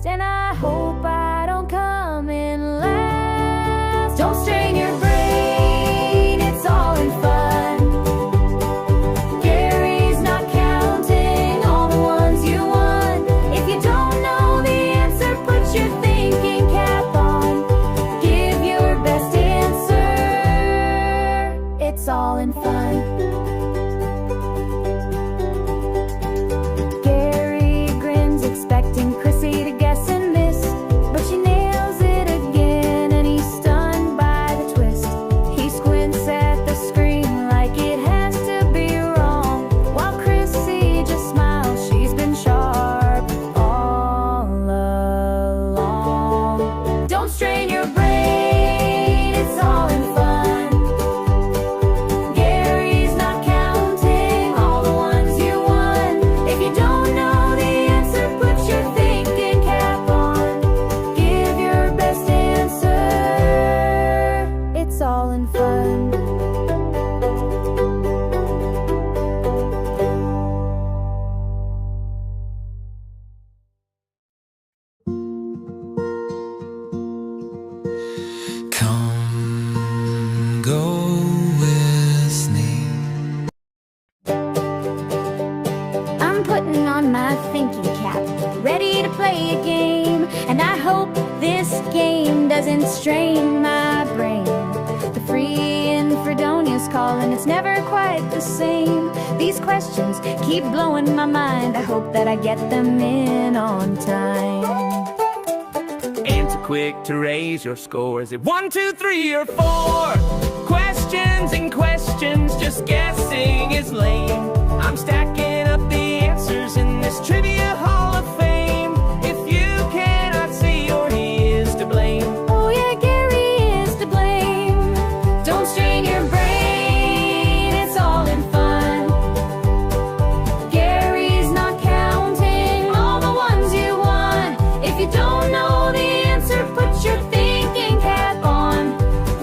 fast, and I hope I don't come in last. Don't strain your brain, it's all in fun. Gary's not counting all the ones you won. If you don't know the answer, put your thinking cap on. Give your best answer, it's all in fun. Expecting Chrissy to guess and miss, but she nails it again, and he's stunned by the twist. He squints at the screen like it has to be wrong, while Chrissy just smiles. She's been sharp all along. Don't strain your brain, it's all in fun. Gary's not counting all the ones you won. If you don't know the answer, put your thinking cap on. Give your best answer, it's all in fun. Come, go with me. I'm putting on my thinking cap, ready to play a game, and I hope this game doesn't strain my brain. The free in Fredonia's calling, it's never quite the same. These questions keep blowing my mind, I hope that I get them in on time. Answer quick to raise your score. Is it 1, 2, 3, or 4? Questions and questions, just guessing is lame. I'm stacking up the answers in this trivia hall of fame. If you cannot see, or he is to blame. Oh yeah, Gary is to blame. Don't strain your brain, it's all in fun. Gary's not counting all the ones you won. If you don't know the answer, put your thinking cap on.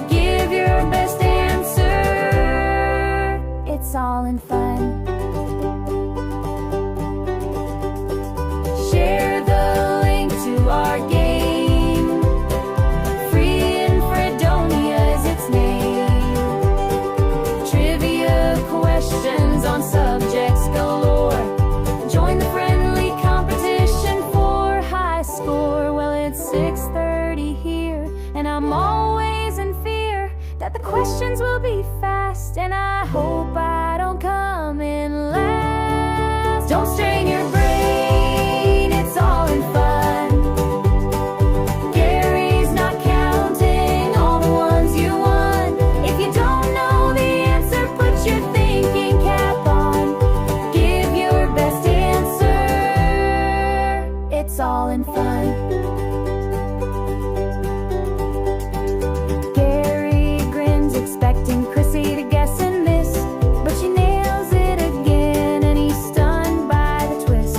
Give your best answer, it's all in fun. Share the link to our game. Free in Fredonia is its name. Trivia questions on subjects galore. Join the friendly competition for high score. Well, it's 6:30 here, and I'm always in fear that the questions will be fast, and I hope I don't come in last. Don't strain your brain, it's all in fun. Gary's not counting all the ones you won. If you don't know the answer, put your thinking cap on. Give your best answer, it's all in fun. Gary grins, expecting Chrissy to guess and miss, but she nails it again, and he's stunned by the twist.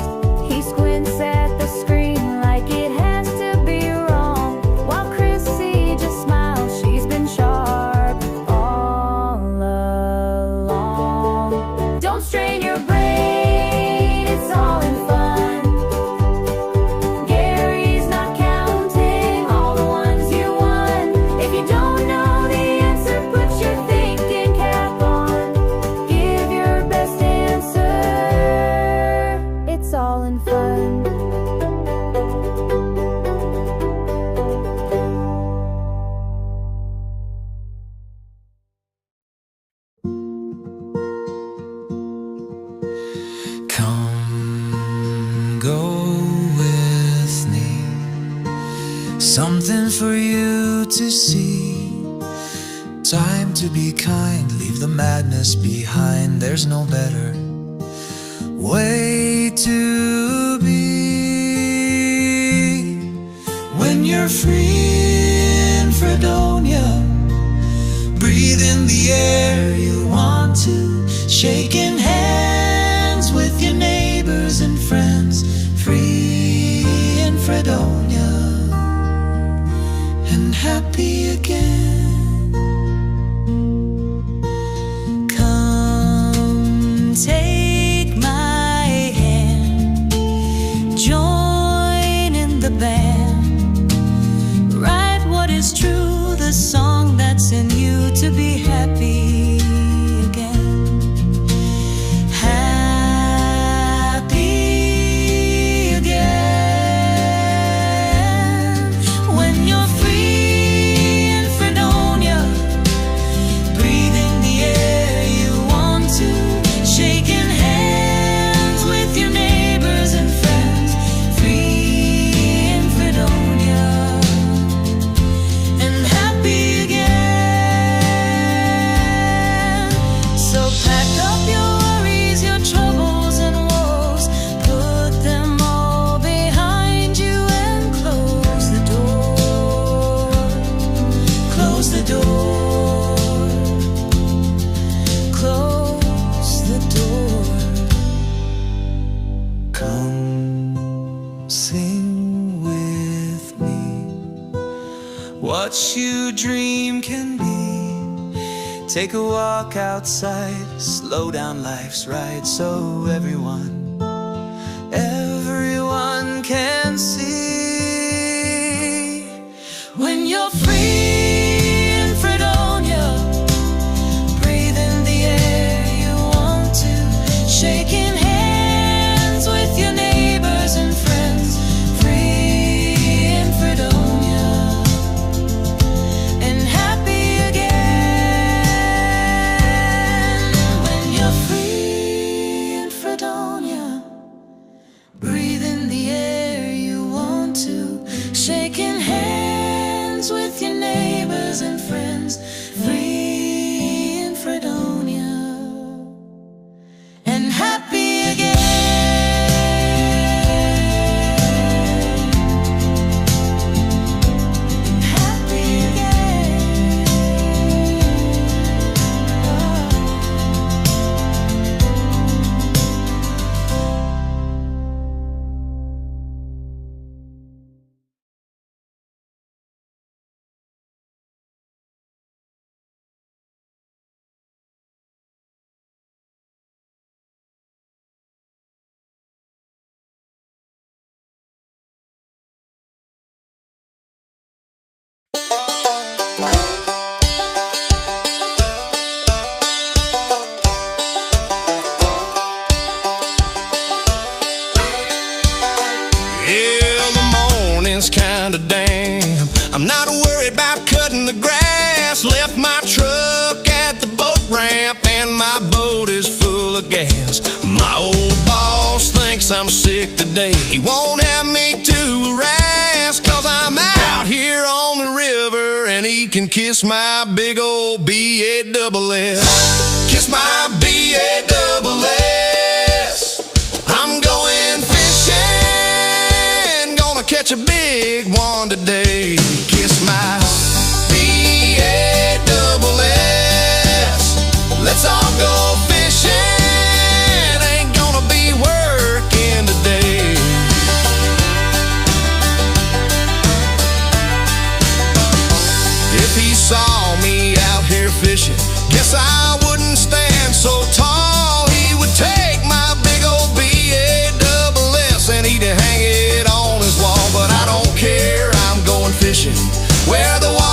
He squints at the screen like it has to be wrong, while Chrissy just smiles. She's been sharp all along. Don't strain your brain, it's all in fun. Gary's not counting all the ones you won. If you don't know the answer, put your thinking cap on. Give your best answer, it's all in fun. Come, go with me. Something for you to see. Time to be kind, leave the madness behind. There's no better way to be. When you're free in Fredonia, breathe in the air you want to, shaking hands with your neighbors and friends. Free in Fredonia, and happy again. Come take my hand, join in the band. what you dream can be. Take a walk outside, slow down life's ride, so everyone can see. When you're free in Fredonia, breathe in the air you want to, shaking hands with your neighbors and friends. Free in Fredonia and happy again. When you're free in Fredonia, breathe in the air you want to, shaking hands with your neighbors and friends. Free in Fredonia and happy again. Happy again. Yeah, the morning's kinda damp. I'm not worried about cutting the grass. Left my truck at the boat ramp and my boat is full of gas. My old boss thinks I'm sick today. He won't have me to harass, 'cause I'm out here on the river and he can kiss my big old B-A-double-S. Kiss my B-A-double-S. I'm going fishing, gonna catch a big one today. Kiss my B-A-double-S. Let's all go fishing, ain't gonna be working today. If he saw me out here fishing, guess I wouldn't stand so tall. He would take my big old B-A-double-S and he'd hang it on his wall. But I don't care, I'm going fishing where the water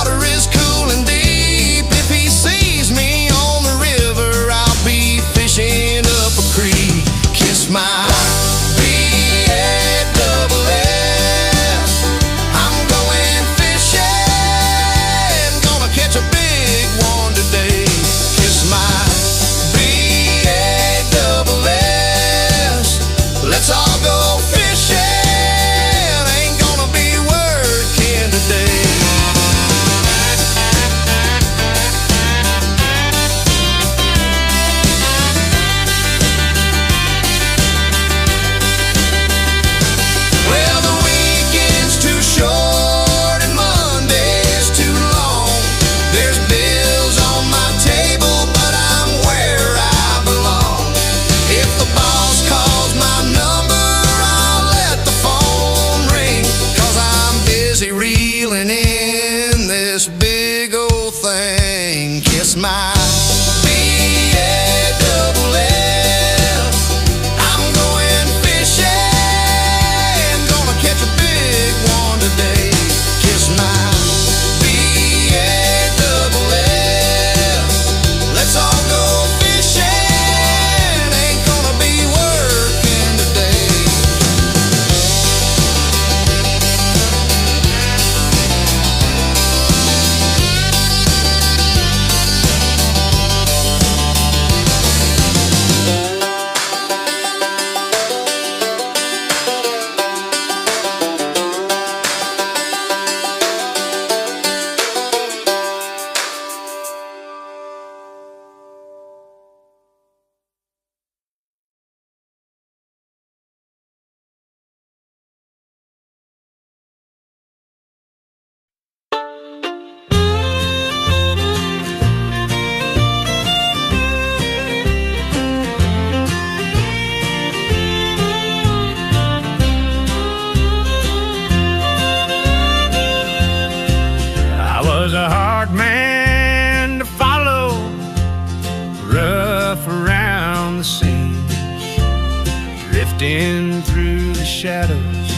drifting through the shadows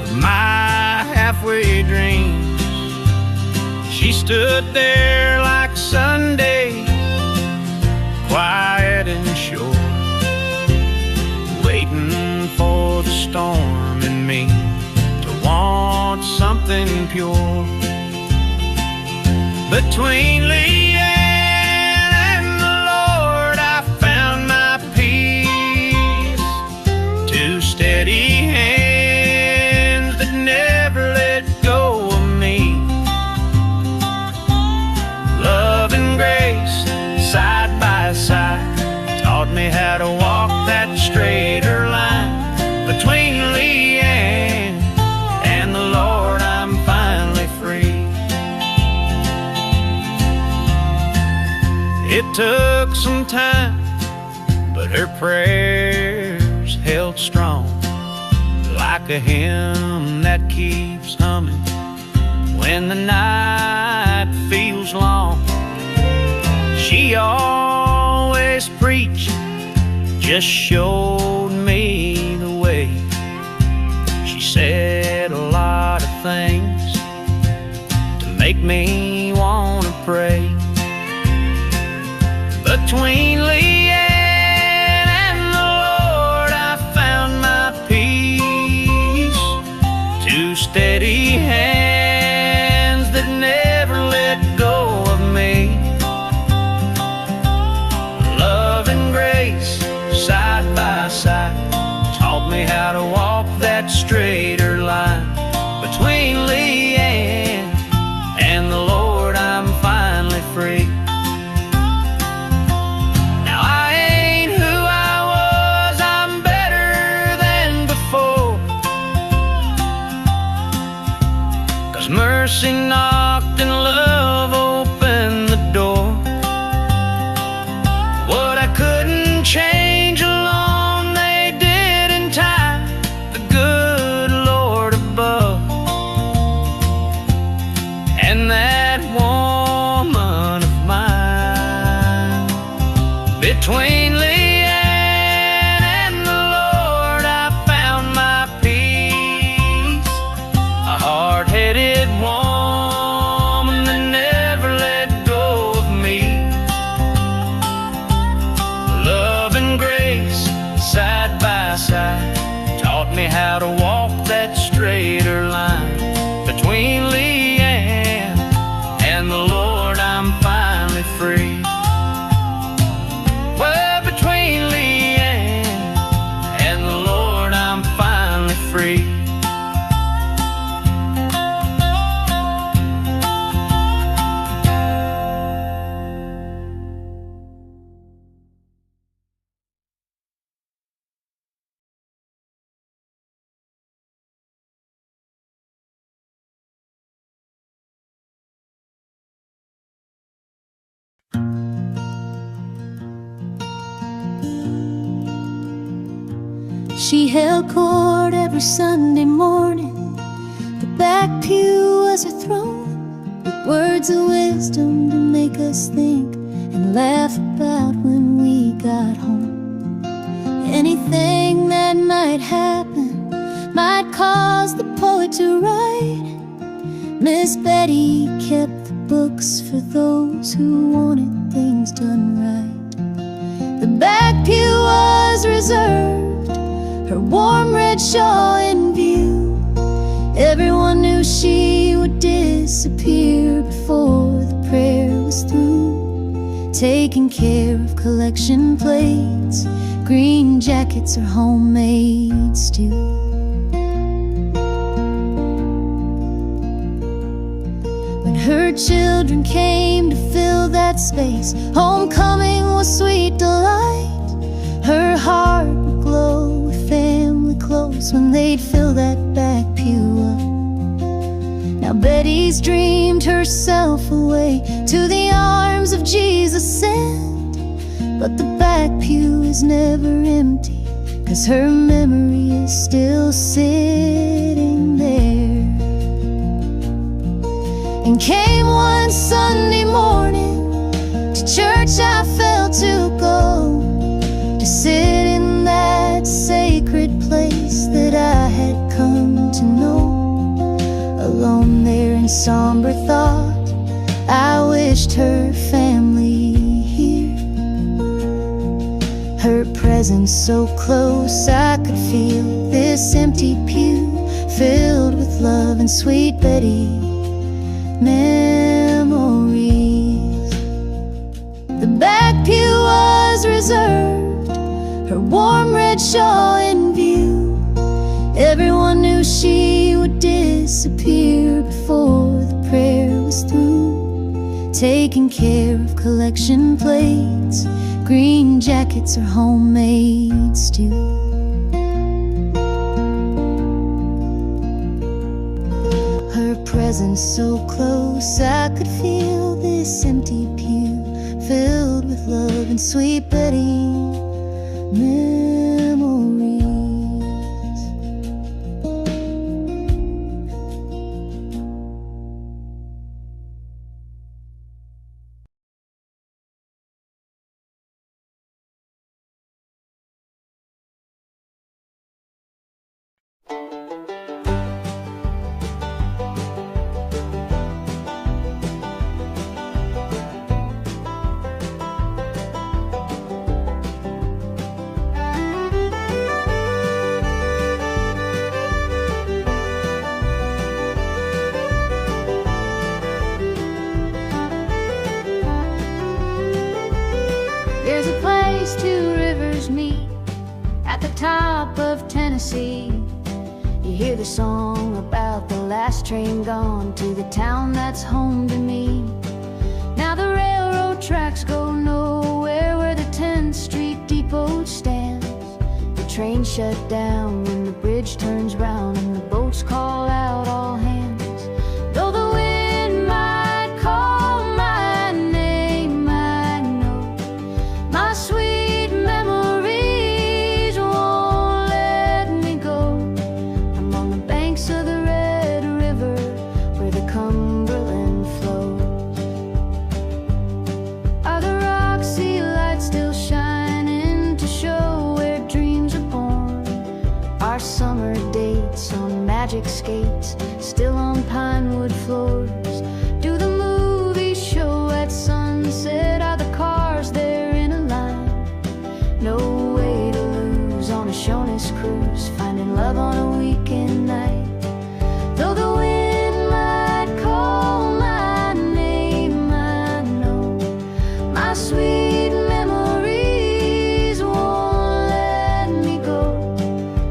of my halfway dreams. She stood there like Sunday, quiet and sure, waiting for the storm in me to want something pure. Between Leanne and the Lord, I found my peace. Two steady hands that never let go of me. Love and grace, side by side, taught me how to walk that straighter line. Between Leanne and the Lord, I'm finally free. It took some time, but her prayers held strong, like a hymn that keeps humming when the night feels long. She always preached, just showed me the way. She said a lot of things to make me want to pray. Between Leanne and the Lord, I found my peace. Two steady hands that never let go of me. Love and grace, side by side, taught me how to walk that straighter line. Between Leanne and the Lord, I'm finally free. Now I ain't who I was, I'm better than before, 'cause mercy knocked and love opened the door. What I couldn't change alone, they did in time, the good Lord above. And that woman of mine, between Leanne and the Lord, I found my peace. A hard-headed woman that never let go of me. Love and grace, side by side, taught me how to walk that straighter line. Between Leanne and the Lord, I'm finally free. Well, between Leanne and the Lord, I'm finally free. She held court every Sunday morning. The back pew was her throne, with words of wisdom to make us think and laugh about when we got home. Anything that might happen might cause the poet to write. Miss Betty kept the books for those who wanted things done right. The back pew was reserved, her warm red shawl in view. Everyone knew she would disappear before the prayer was through. Taking care of collection plates, green jackets, or homemade stew. When her children came to fill that space, homecoming was sweet delight. Her heart would glow with family close when they'd fill that back pew up. Now Betty's dreamed herself away to the arms of Jesus sent, but the back pew is never empty, 'cause her memory is still sitting there. And came one Sunday morning, to church I felt to go, to sit in that same one somber thought, I wished her family here. Her presence so close, I could feel this empty pew filled with love and sweet Betty memories. The back pew was reserved, her warm red shawl in view. Everyone knew she would disappear before the prayer was through. Taking care of collection plates, green jackets, or homemade stew. Her presence so close, I could feel this empty pew filled with love and sweet Betty memories. There's a place two rivers meet at the top of Tennessee. You hear the song about the last train gone to the town that's home to me. Now the railroad tracks go nowhere where the 10th Street depot stands. The train shut down when the bridge turns round and the boats call out all hands. Though the wind might call my name, I know my sweet memories won't let me go. I'm on the banks of the Red River where the Cumberland flows. Are the Roxy lights still shining to show where dreams are born? Our summer dates on magic skates still on pinewood floors? Do the movies show at sunset? Are the cars there in a line? No way to lose on a Shoney's cruise, finding love on a weekend night. Though the wind might call my name, I know my sweet memories won't let me go.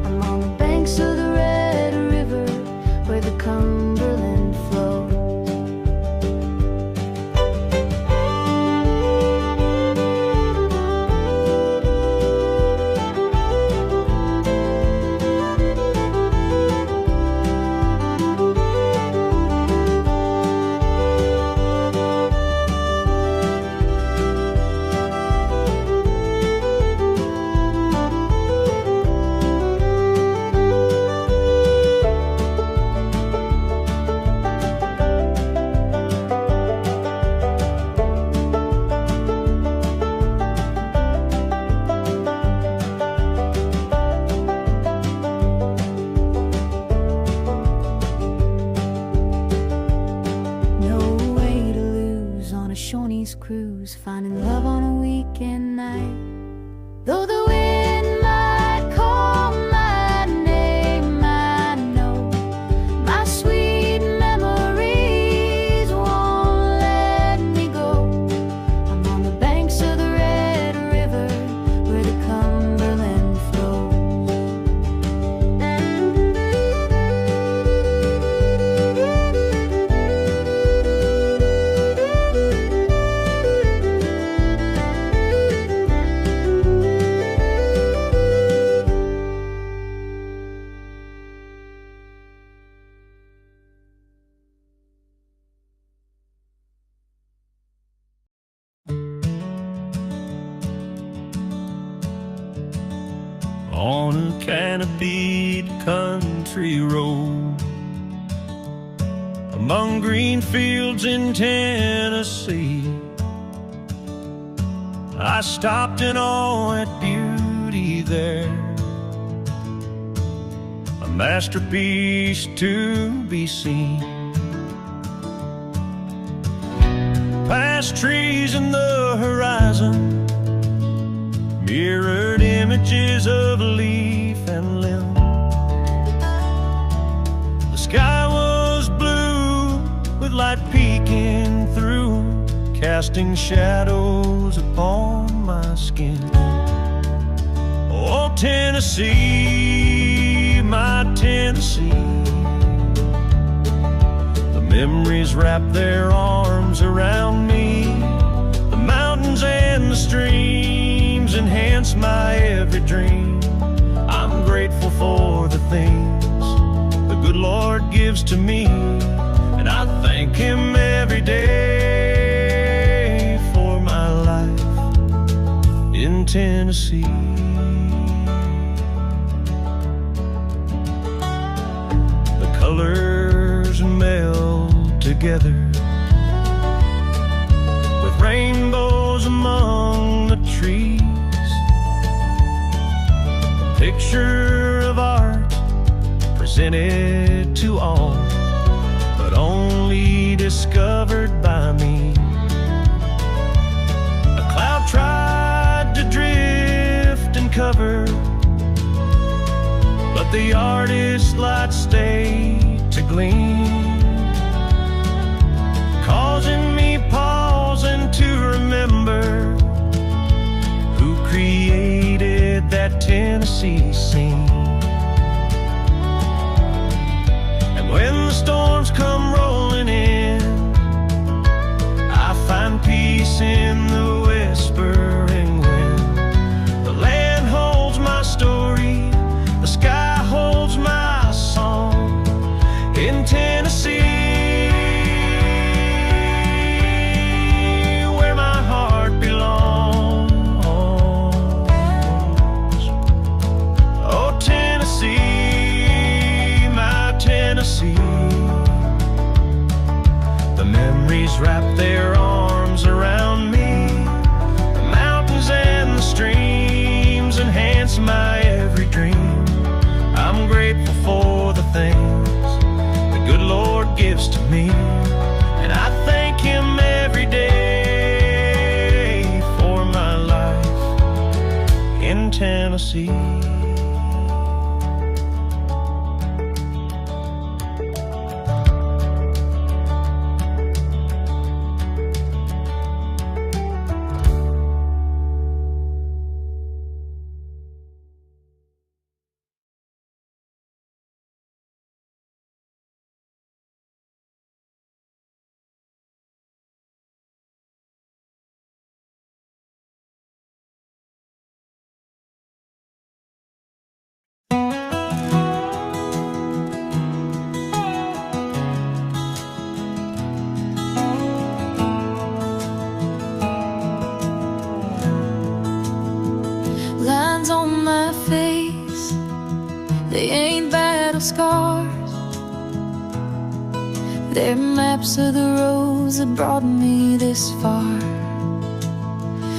I'm on the banks of the Red River where the Cumberland flows. No way to lose on a Shoney's cruise, finding love on a weekend night. Though the wind might call my name, I know my sweet memories won't let me go. I'm on the banks of the Red River where the Cumberland flows. On a canopied country road, among green fields in Tennessee, I stopped in awe at beauty there, a masterpiece to be seen. ash trees in the horizon, mirrored images of leaf and limb. The sky was blue with light peeking through, casting shadows upon my skin. Oh, Tennessee, my Tennessee, the memories wrap their arms around me. The mountains and the streams enhance my every dream. I'm grateful for the things the good Lord gives to me, and I thank Him every day for my life in Tennessee. The colors meld together with rainbows among the trees. A picture of art presented to all, but only discovered by me. A cloud tried to drift and cover, but the artist's light stayed to gleam, causing me pause and to remember who created that Tennessee scene. And when the storms come rolling in, I find peace in the whispering wind. The land holds my story, the sky holds my song in Tennessee, where my heart belongs. Oh, Tennessee, my Tennessee, the memories wrap their arms around me. The mountains and the streams enhance my every dream. I'm grateful for the things the good Lord gives to me, and I thank Him every day for my life in Tennessee. Lines on my face, they ain't battle scars. They're maps of the roads that brought me this far.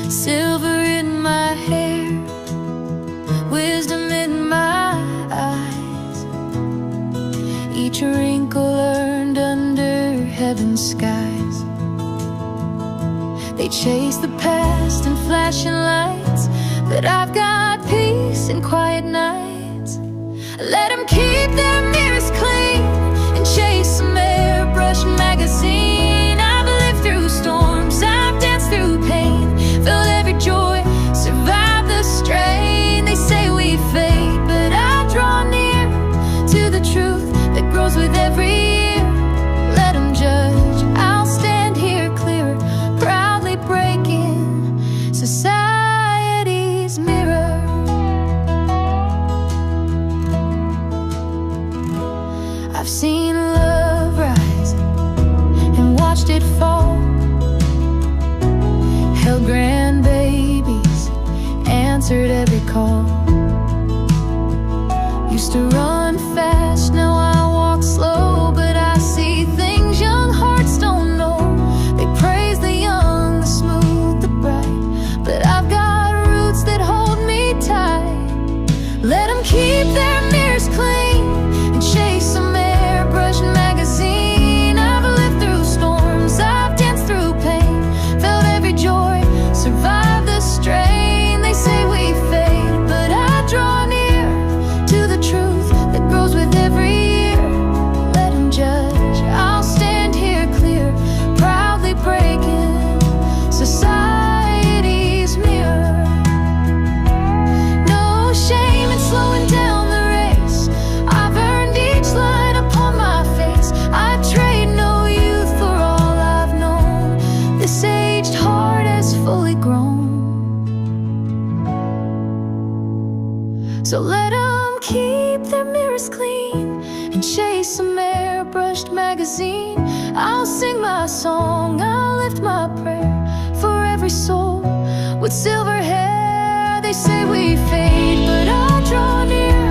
Silver in my hair, wisdom in my eyes, each wrinkle earned under heaven's skies. They chase the past in flashing lights, but I've got peace in quiet nights. Let them keep their mirrors clean and chase some airbrush magazine. I've lived through storms, I've danced through pain, felt every joy, survived the strain. They say we fade, but I draw near to the truth that grows with every year. Let them judge, I'll stand here clearer, proudly breaking society's mirror. I've seen love rise and watched it fall, held grandbabies, answered every call. Used to run fast, now I walk slow, but I see things young hearts don't know. They praise the young, the smooth, the bright, but I've got roots that hold me tight. Let them keep their mirrors clean and chase some airbrush magazine. I've lived through storms, I've danced through pain, So let them keep their mirrors clean and chase some airbrushed magazine. I'll sing my song, I'll lift my prayer for every soul with silver hair. They say we fade, but I draw near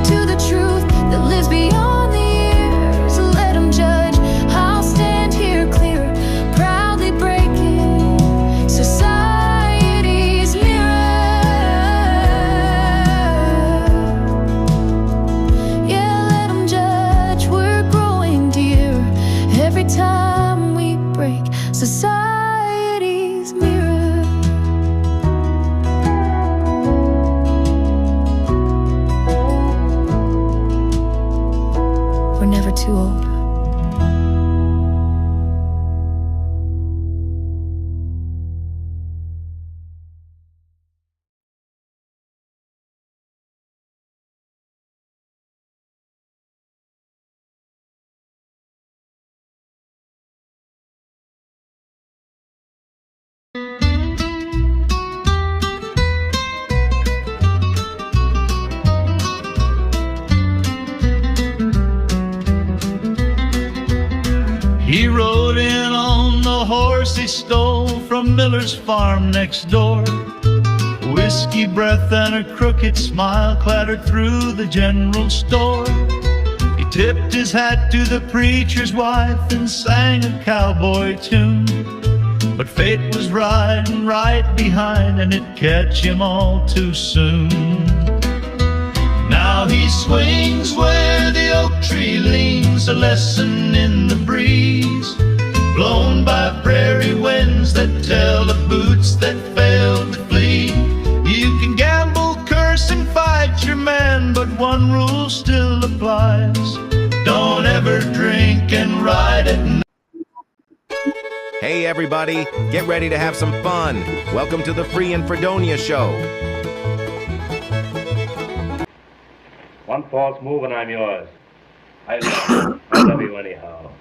to the truth that lives beyond the years. Let them judge, I'll stand here clear, proudly breaking society's mirror. Yeah, let them judge, we're growing dear every time we break society's mirror. We're never too old. He rode in on the horse he stole from Miller's farm next door. Whiskey breath and a crooked smile clattered through the general store. He tipped his hat to the preacher's wife and sang a cowboy tune. But fate was riding right behind and it'd catch him all too soon. Now he swings where the oak tree leans, a lesson in the breeze, blown by prairie winds that tell of boots that failed to flee. You can gamble, curse, and fight your man, but one rule still applies: don't ever drink and ride at night. Hey everybody, get ready to have some fun. Welcome to the Free and Fredonia Show. One false move and I'm yours. I love you. I love you anyhow.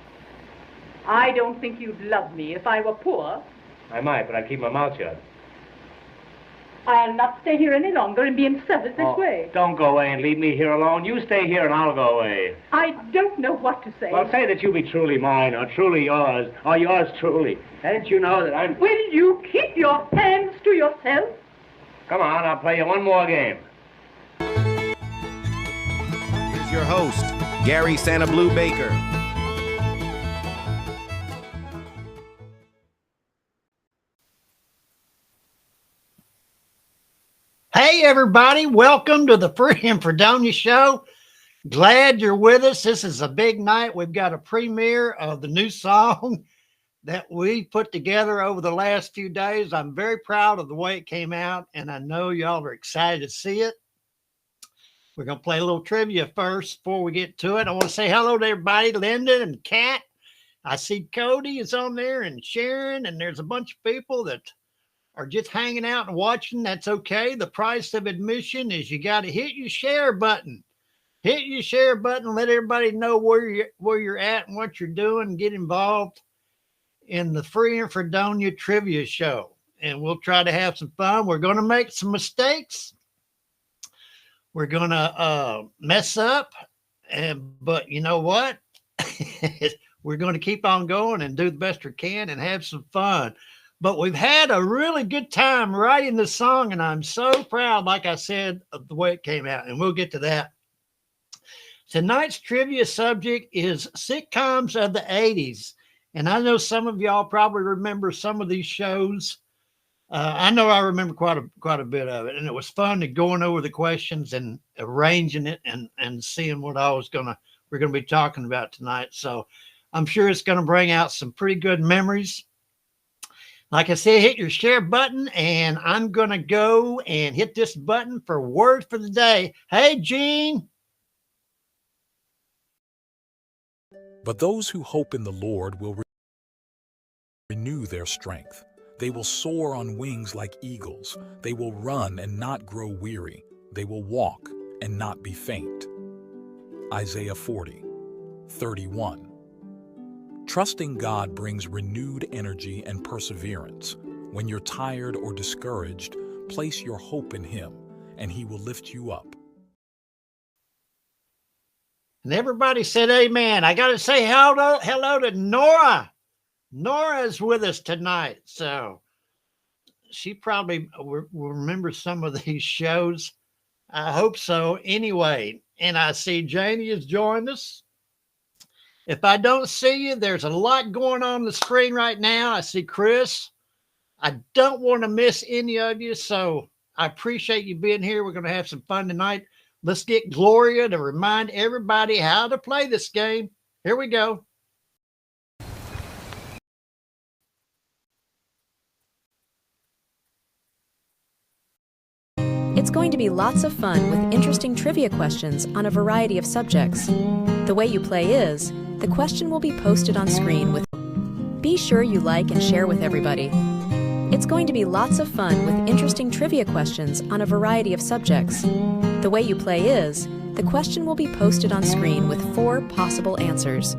I don't think you'd love me if I were poor. I might, but I'd keep my mouth shut. I'll not stay here any longer and be in service this way. Don't go away and leave me here alone. You stay here and I'll go away. I don't know what to say. Well, say that you be truly mine, or truly yours, or yours truly. Don't you know that I'm... Will you keep your hands to yourself? Come on, I'll play you one more game. Here's your host, Gary SannaBlue Baker. Hey everybody, welcome to the Free and Fredonia Show. Glad you're with us. This is a big night. We've got a premiere of the new song that we put together over the last few days. I'm very proud of the way it came out, and I know y'all are excited to see it. We're going to play a little trivia first before we get to it. I want to say hello to everybody, Linda and Kat. I see Cody is on there and Sharon, and there's a bunch of people that are just hanging out and watching. That's okay. The price of admission is you got to hit your share button. Hit your share button. Let everybody know where you're at and what you're doing. Get involved in the Free and Fredonia Trivia Show, and we'll try to have some fun. We're going to make some mistakes. We're going to mess up, but you know what? We're going to keep on going and do the best we can and have some fun. But we've had a really good time writing the song, and I'm so proud, like I said, of the way it came out, and we'll get to that. Tonight's trivia subject is sitcoms of the 80s, and I know some of y'all probably remember some of these shows. I know I remember quite a bit of it, and it was fun to going over the questions and arranging it and seeing what we're gonna be talking about tonight. So I'm sure it's gonna bring out some pretty good memories. Like I said, hit your share button, and I'm going to go and hit this button for word for the day. Hey, Gene. But those who hope in the Lord will renew their strength. They will soar on wings like eagles. They will run and not grow weary. They will walk and not be faint. Isaiah 40:31. Trusting God brings renewed energy and perseverance. When you're tired or discouraged, place your hope in Him, and He will lift you up. And everybody said amen. I got to say hello to Nora. Nora's with us tonight. So she probably will remember some of these shows. I hope so. Anyway, and I see Janie has joined us. If I don't see you, there's a lot going on the screen right now. I see Chris. I don't want to miss any of you, so I appreciate you being here. We're going to have some fun tonight. Let's get Gloria to remind everybody how to play this game. Here we go. It's going to be lots of fun with interesting trivia questions on a variety of subjects. The way you play is, the question will be posted on screen with. Be sure you like and share with everybody. It's going to be lots of fun with interesting trivia questions on a variety of subjects. The way you play is, the question will be posted on screen with 4 possible answers.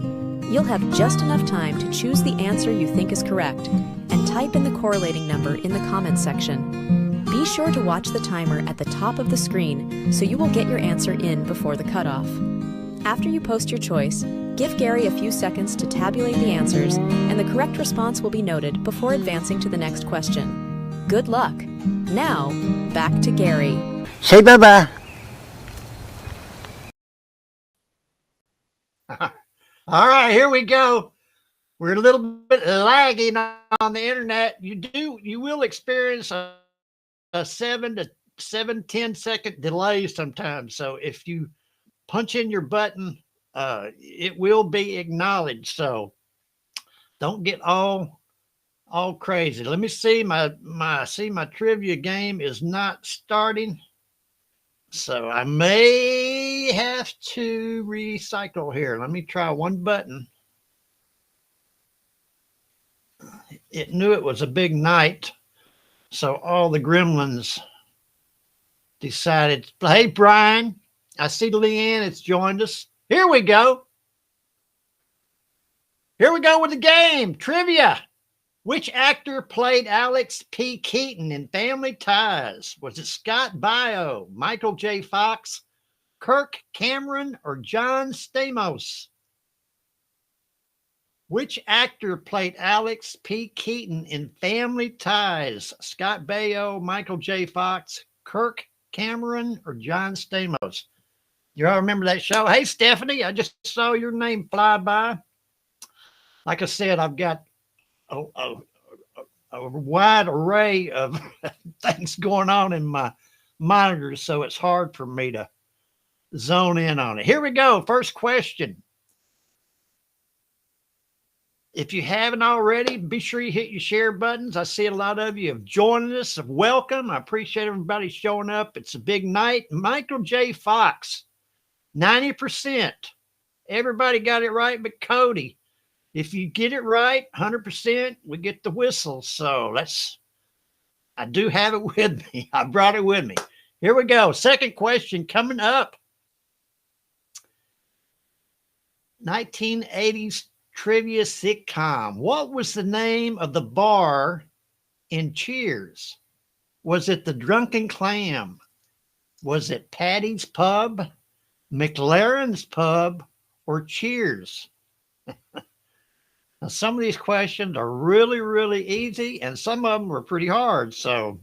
You'll have just enough time to choose the answer you think is correct and type in the correlating number in the comments section. Be sure to watch the timer at the top of the screen so you will get your answer in before the cutoff. After you post your choice, give Gary a few seconds to tabulate the answers, and the correct response will be noted before advancing to the next question. Good luck. Now, back to Gary. Say bye-bye. All right, here we go. We're a little bit lagging on the internet. You will experience a 7 to 10 second delay sometimes. So if you punch in your button, it will be acknowledged. So don't get all crazy. Let me see my trivia game is not starting. So I may have to recycle here. Let me try one button. It knew it was a big night. So all the gremlins decided, hey, Brian, I see Leanne has joined us. Here we go. Here we go with the game. Trivia. Which actor played Alex P. Keaton in Family Ties? Was it Scott Baio, Michael J. Fox, Kirk Cameron, or John Stamos? Which actor played Alex P. Keaton in Family Ties? Scott Baio, Michael J. Fox, Kirk Cameron, or John Stamos? You all remember that show? Hey, Stephanie, I just saw your name fly by. Like I said, I've got a wide array of things going on in my monitors, so it's hard for me to zone in on it. Here we go. First question. If you haven't already, be sure you hit your share buttons. I see a lot of you have joined us. Welcome. I appreciate everybody showing up. It's a big night. Michael J. Fox, 90%. Everybody got it right but Cody. If you get it right, 100%, we get the whistle. So I do have it with me. I brought it with me. Here we go. Second question coming up. 1980s trivia sitcom. What was the name of the bar in Cheers? Was it the Drunken Clam? Was it Patty's Pub, McLaren's Pub, or Cheers? Now, some of these questions are really, really easy, and some of them are pretty hard. So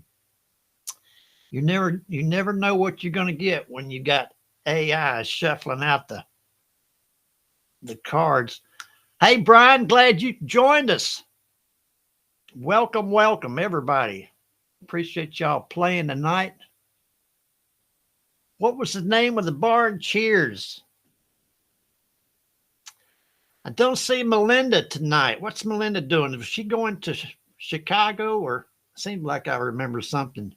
you never know what you're going to get when you got AI shuffling out the cards. Hey, Brian, glad you joined us. Welcome, welcome, everybody. Appreciate y'all playing tonight. What was the name of the bar in Cheers? I don't see Melinda tonight. What's Melinda doing? Was she going to Chicago, or seemed like I remember something?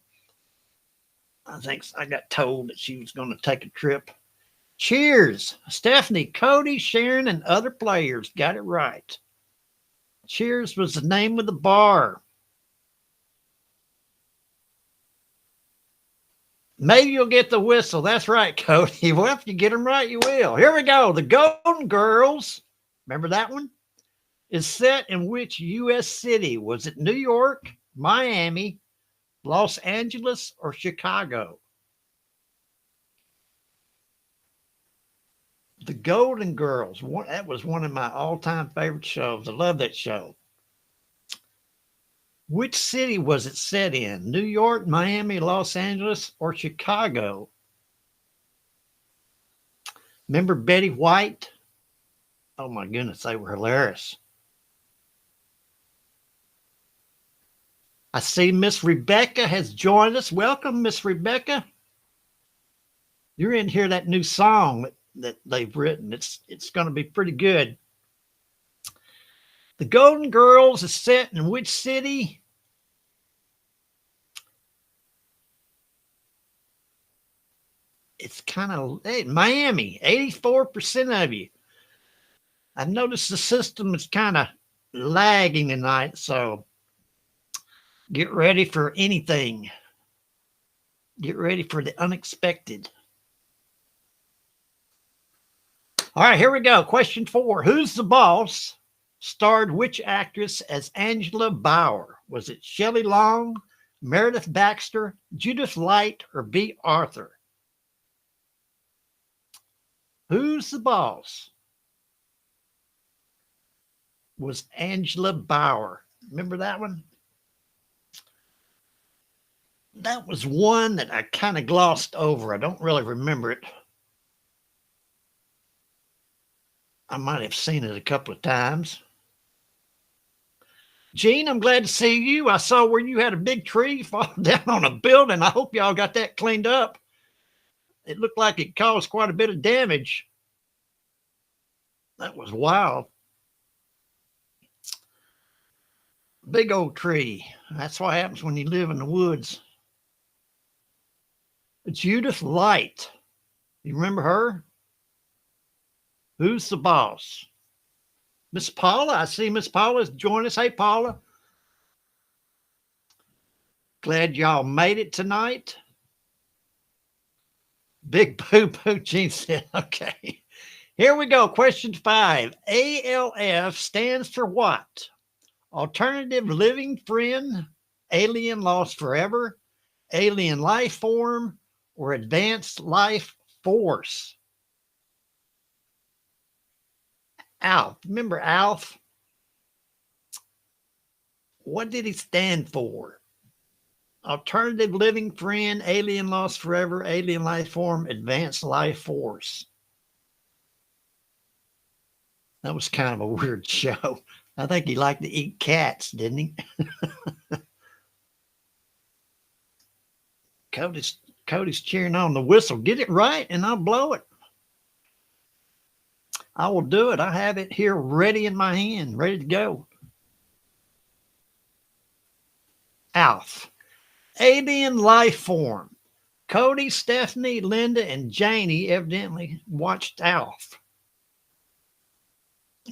I think I got told that she was going to take a trip. Cheers. Stephanie, Cody, Sharon, and other players got it right. Cheers was the name of the bar. Maybe you'll get the whistle. That's right, Cody. Well, if you get them right, you will. Here we go. The Golden Girls. Remember that one? Is set in which U.S. city? Was it New York, Miami, Los Angeles, or Chicago? The Golden Girls. That was one of my all-time favorite shows. I love that show. Which city was it set in? New York, Miami, Los Angeles, or Chicago? Remember Betty White? Oh my goodness, they were hilarious. I see Miss Rebecca has joined us. Welcome, Miss Rebecca. You're in here, that new song that they've written. It's going to be pretty good. The Golden Girls is set in which city? It's kind of Miami, 84% of you. I've noticed the system is kind of lagging tonight, so get ready for anything. Get ready for the unexpected. All right, here we go. Question 4. Who's the Boss starred which actress as Angela Bauer? Was it Shelley Long, Meredith Baxter, Judith Light, or B. Arthur? Who's the Boss was Angela Bauer. Remember that one? That was one that I kind of glossed over. I don't really remember it. I might have seen it a couple of times. Gene, I'm glad to see you. I saw where you had a big tree fall down on a building. I hope y'all got that cleaned up. It looked like it caused quite a bit of damage. That was wild. Big old tree. That's what happens when you live in the woods. Judith Light. You remember her? Who's the Boss? Miss Paula. I see Miss Paula's joined us. Hey, Paula. Glad y'all made it tonight. Big Boo Boo, Gene said. Okay. Here we go. Question 5. ALF stands for what? Alternative Living Friend, Alien Lost Forever, Alien Life Form, or Advanced Life Force? ALF. Remember ALF? What did he stand for? Alternative Living Friend, Alien Lost Forever, Alien Life Form, Advanced Life Force. That was kind of a weird show. I think he liked to eat cats, didn't he? Cody's cheering on the whistle. Get it right and I'll blow it. I will do it. I have it here ready in my hand, ready to go. ALF. Alien Life Form. Cody, Stephanie, Linda, and Janie evidently watched ALF.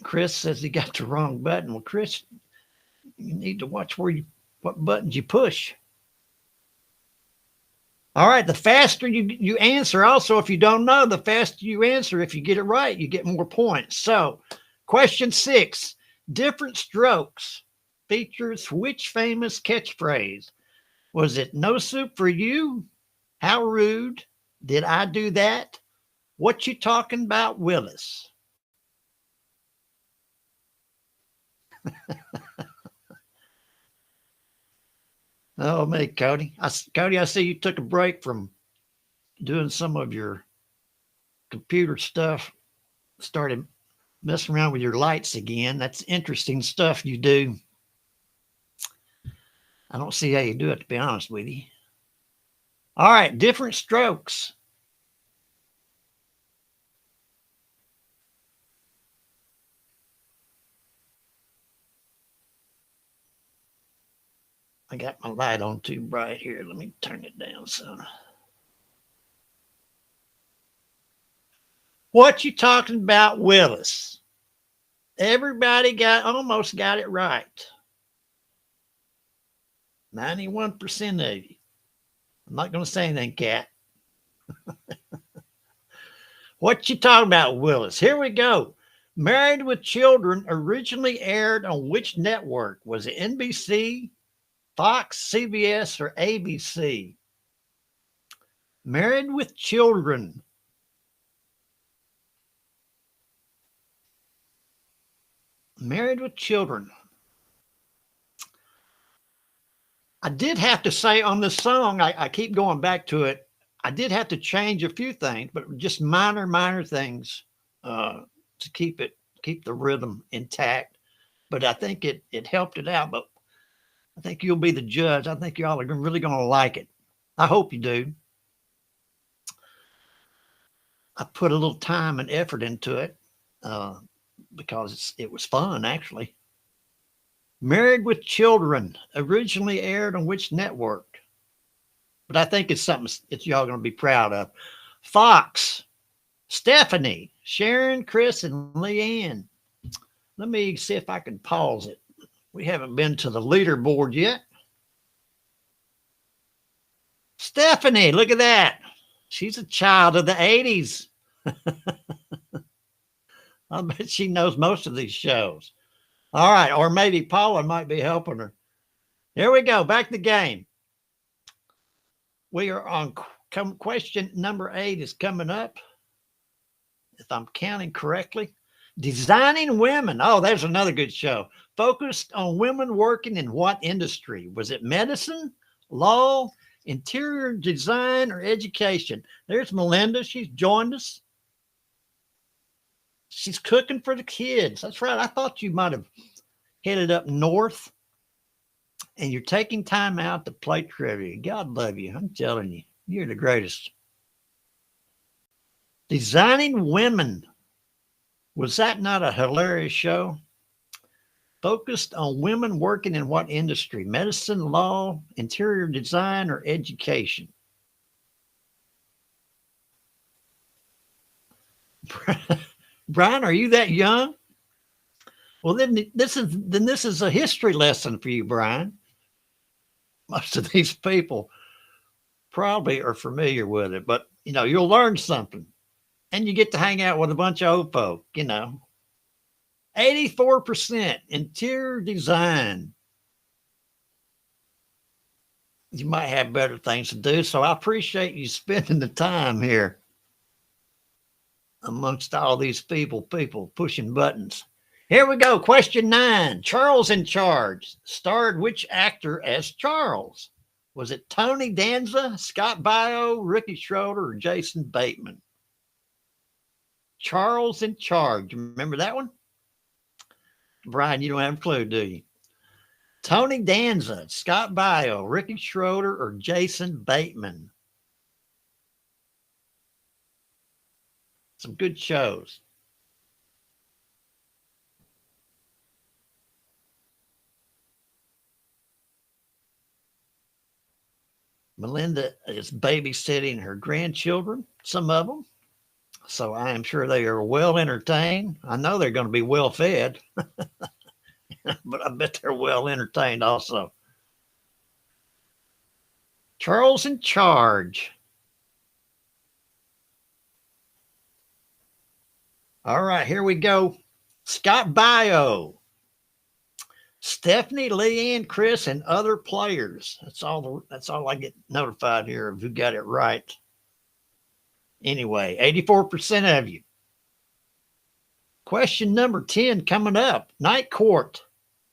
Chris says he got the wrong button. Well, Chris, you need to watch what buttons you push. All right, the faster you answer, also, if you don't know, the faster you answer, if you get it right, you get more points. So, question 6, Different Strokes features which famous catchphrase? Was it no soup for you? How rude? Did I do that? What you talking about, Willis? Oh, me, Cody. Cody, I see you took a break from doing some of your computer stuff, started messing around with your lights again. That's interesting stuff you do. I don't see how you do it, to be honest with you. All right, Different Strokes. I got my light on too bright here. Let me turn it down some. What you talking about, Willis? Everybody almost got it right. 91% of you. I'm not going to say anything, Cat. What you talking about, Willis? Here we go. Married with Children originally aired on which network? Was it NBC, Fox, CBS, or ABC? Married with Children. Married with Children. I did have to say on this song, I keep going back to it. I did have to change a few things, but just minor things to keep the rhythm intact. But I think it helped it out. But I think you'll be the judge. I think y'all are really going to like it. I hope you do. I put a little time and effort into it because it was fun, actually. Married with Children, originally aired on which network? But I think it's something that y'all going to be proud of. Fox, Stephanie, Sharon, Chris, and Leanne. Let me see if I can pause it. We haven't been to the leaderboard yet. Stephanie, look at that. She's a child of the 80s. I bet she knows most of these shows. All right, or maybe Paula might be helping her. Here we go, back to the game. We are on question number 8 is coming up, if I'm counting correctly. Designing Women. Oh, there's another good show. Focused on women working in what industry? Was it medicine, law, interior design, or education? There's Melinda. She's joined us. She's cooking for the kids. That's right. I thought you might have headed up north and you're taking time out to play trivia. God love you. I'm telling you, you're the greatest. Designing Women. Was that not a hilarious show? Focused on women working in what industry? Medicine, law, interior design, or education? Brian, are you that young? Well, then this is a history lesson for you, Brian. Most of these people probably are familiar with it, but you'll learn something. And you get to hang out with a bunch of old folk, 84% interior design. You might have better things to do, so I appreciate you spending the time here amongst all these people pushing buttons. Here we go. Question 9. Charles in Charge starred which actor as Charles? Was it Tony Danza, Scott Baio, Ricky Schroeder, or Jason Bateman? Charles in Charge. Remember that one? Brian, you don't have a clue, do you? Tony Danza, Scott Baio, Ricky Schroeder, or Jason Bateman? Some good shows. Melinda is babysitting her grandchildren, some of them. So I am sure they are well entertained. I know they're going to be well fed, but I bet they're well entertained also. Charles in Charge. All right, here we go. Scott Baio, Stephanie, Leanne, Chris, and other players. That's all I get notified here of who got it right. Anyway, 84% of you. Question number 10 coming up. Night Court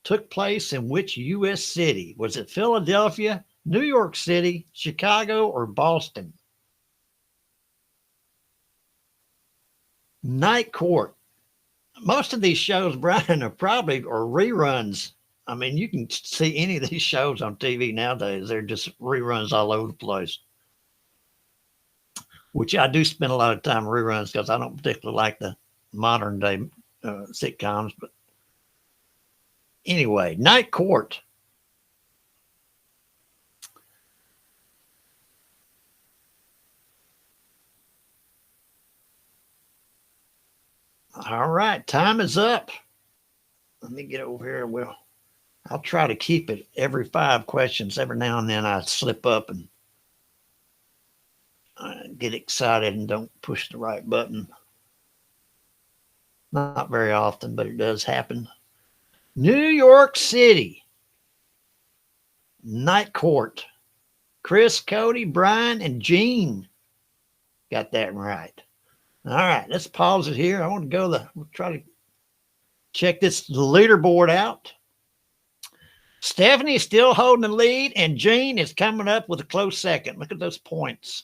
took place in which U.S. city? Was it Philadelphia, New York City, Chicago, or Boston? Night Court. Most of these shows, Brian, are reruns. I mean, you can see any of these shows on TV nowadays. They're just reruns all over the place. Which I do spend a lot of time reruns because I don't particularly like the modern day sitcoms. But anyway, Night Court. All right, time is up. Let me get over here. I'll try to keep it every 5 questions. Every now and then I slip up and get excited and don't push the right button. Not very often, but it does happen. New York City. Night Court. Chris, Cody, Brian, and Gene got that right. All right, let's pause it here. I want to we'll try to Check the leaderboard out. Stephanie is still holding the lead, and Jean is coming up with a close second. Look at those points.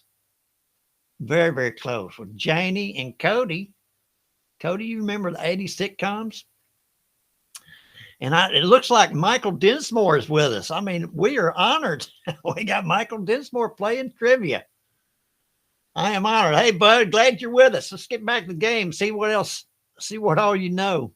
Very, very close with Janie and Cody. Cody, you remember the 80s sitcoms? And it looks like Michael Dinsmore is with us. I mean, we are honored. We got Michael Dinsmore playing trivia. I am honored. Hey, bud, glad you're with us. Let's get back to the game. See what else, see what all you know.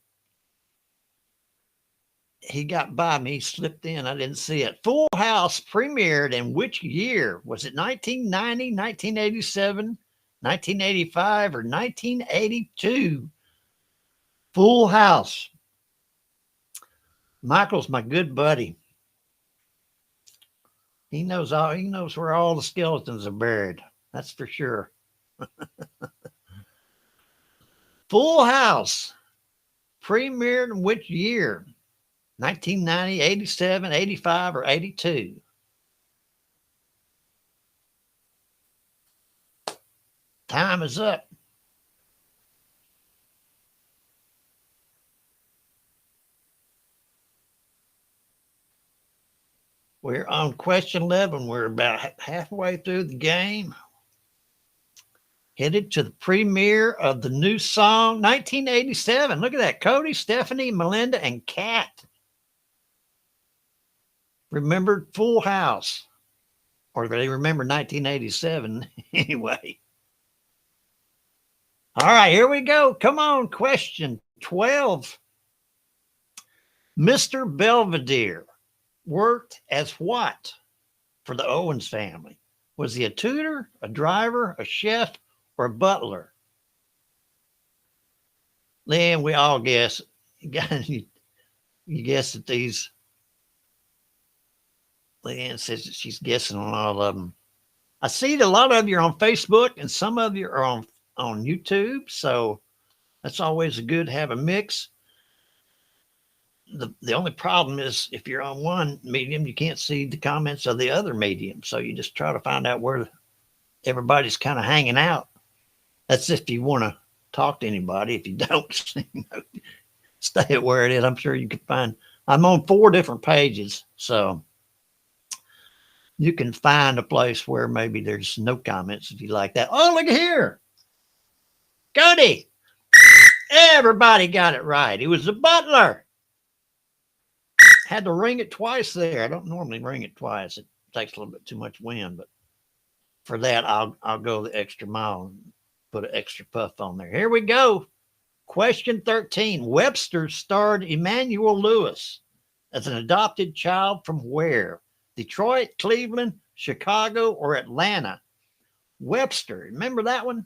He got by me, slipped in. I didn't see it. Full House premiered in which year? Was it 1990, 1987, 1985, or 1982? Full House. Michael's my good buddy. He knows where all the skeletons are buried. That's for sure. Full House premiered in which year? 1990, 87, 85, or 82? Time is up. We're on question 11. We're about halfway through the game. Headed to the premiere of the new song, 1987. Look at that. Cody, Stephanie, Melinda, and Kat remembered Full House. Or they remember 1987 anyway. All right, here we go. Come on, question 12. Mr. Belvedere worked as what for the Owens family? Was he a tutor, a driver, a chef, or a butler? Then we all guess. You guess at these. Leanne says that she's guessing on all of them. I see that a lot of you are on Facebook and some of you are on YouTube. So that's always good to have a mix. The only problem is if you're on one medium, you can't see the comments of the other medium. So you just try to find out where everybody's kind of hanging out. That's if you want to talk to anybody. If you don't, stay at where it is. I'm sure you can find. I'm on 4 different pages. So you can find a place where maybe there's no comments if you like that. Oh, look here. Cody. Everybody got it right. He was a butler. Had to ring it twice there. I don't normally ring it twice. It takes a little bit too much wind, but for that, I'll go the extra mile and put an extra puff on there. Here we go. Question 13. Webster starred Emmanuel Lewis as an adopted child from where? Detroit, Cleveland, Chicago, or Atlanta? Webster. Remember that one?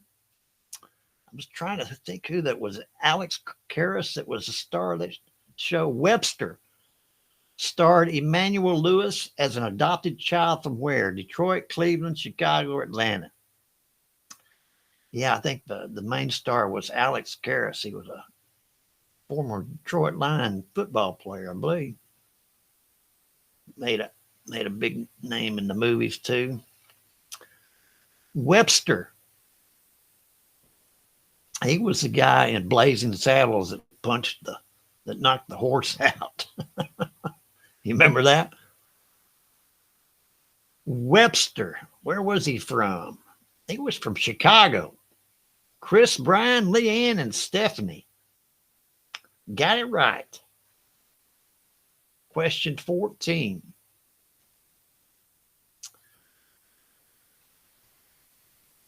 I was trying to think who that was. Alex Karras that was the star of that show. Webster starred Emmanuel Lewis as an adopted child from where? Detroit, Cleveland, Chicago, or Atlanta? Yeah, I think the main star was Alex Karras. He was a former Detroit Lion football player, I believe. Made a big name in the movies too. Webster. He was the guy in Blazing Saddles that knocked the horse out. You remember that? Webster. Where was he from? He was from Chicago. Chris, Brian, Leanne, and Stephanie. Got it right. Question 14.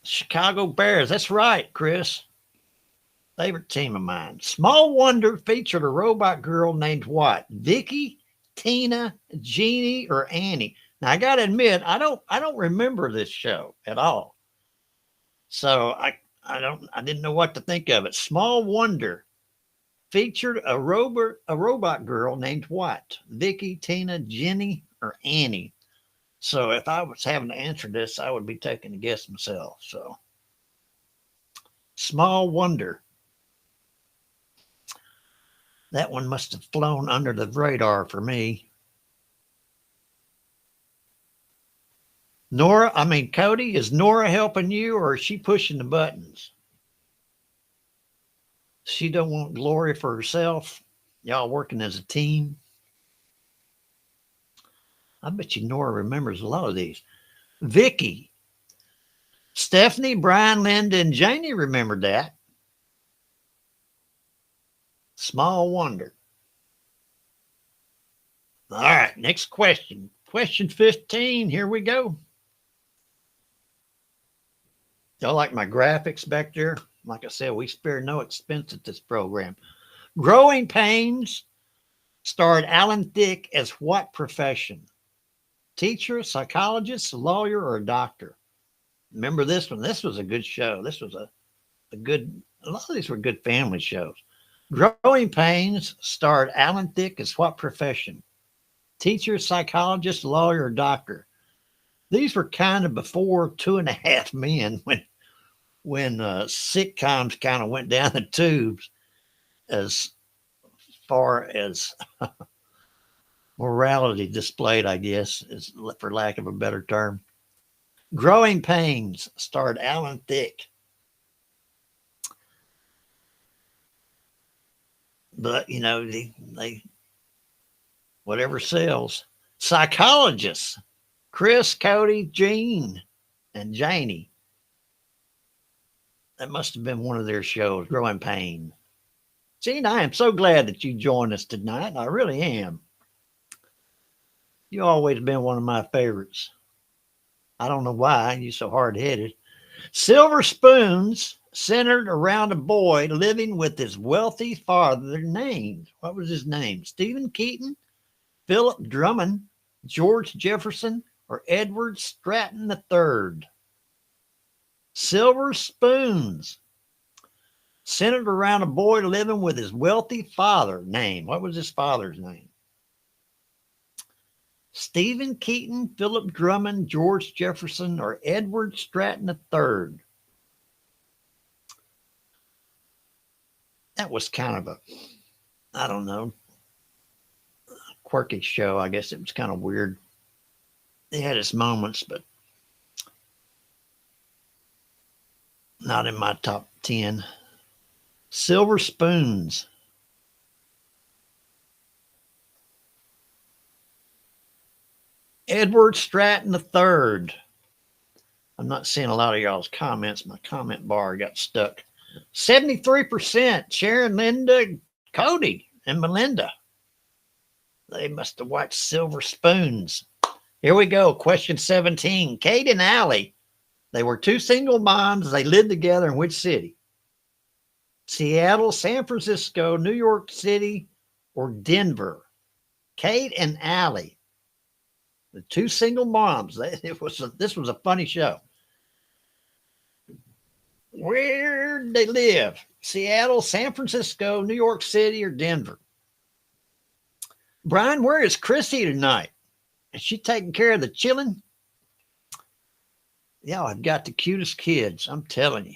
Chicago Bears. That's right, Chris. Favorite team of mine. Small Wonder featured a robot girl named what? Vicky, Tina, Jeannie, or Annie? Now I gotta admit, I don't remember this show at all. So I didn't know what to think of it. Small Wonder featured a robot girl named what? Vicky, Tina, Jenny, or Annie? So if I was having to answer this, I would be taking a guess myself. So Small Wonder. That one must have flown under the radar for me. Cody, is Nora helping you or is she pushing the buttons? She don't want glory for herself. Y'all working as a team. I bet you Nora remembers a lot of these. Vicky, Stephanie, Brian, Linda, and Janie remembered that. Small wonder. All right, next question. Question 15. Here we go. Y'all like my graphics back there? Like I said, we spare no expense at this program. Growing Pains starred Alan Thicke as what profession? Teacher, psychologist, lawyer, or a doctor? Remember this one? This was a good show. This was a lot of these were good family shows. Growing Pains starred Alan Thicke as what profession? Teacher, psychologist, lawyer, or doctor? These were kind of before 2.5 Men when sitcoms kind of went down the tubes as far as morality displayed, I guess, is for lack of a better term. Growing Pains starred Alan Thicke. But, you know, they whatever sells. Psychologists, Chris, Cody, Jean, and Janie. That must have been one of their shows, Growing Pain. Jean, I am so glad that you joined us tonight. I really am. You've always been one of my favorites. I don't know why you're so hard-headed. Silver Spoons centered around a boy living with his wealthy father named, what was his name? Stephen Keaton, Philip Drummond, George Jefferson, or Edward Stratton III. Silver Spoons centered around a boy living with his wealthy father name. What was his father's name? Stephen Keaton, Philip Drummond, George Jefferson, or Edward Stratton III. That was kind of a, I don't know, quirky show. I guess it was kind of weird. It had its moments, but not in my top 10. Silver Spoons. Edward Stratton III. I'm not seeing a lot of y'all's comments. My comment bar got stuck. 73%. Sharon, Linda, Cody, and Melinda. They must have watched Silver Spoons. Here we go. Question 17. Kate and Allie. They were two single moms. They lived together in which city? Seattle, San Francisco, New York City, or Denver? Kate and Allie. The two single moms. This was a funny show. Where did they live? Seattle, San Francisco, New York City, or Denver? Brian, where is Chrissy tonight? Is she taking care of the children? Yeah, I've got the cutest kids. I'm telling you.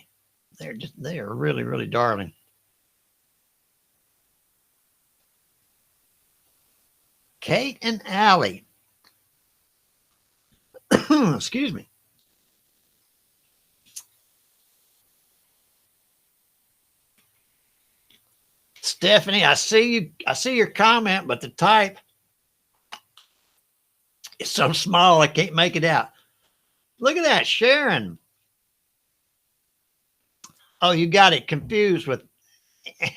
They are really, really darling. Kate and Allie. Excuse me. Stephanie, I see you. I see your comment, but the type is so small I can't make it out. Look at that, Sharon. Oh, you got it confused with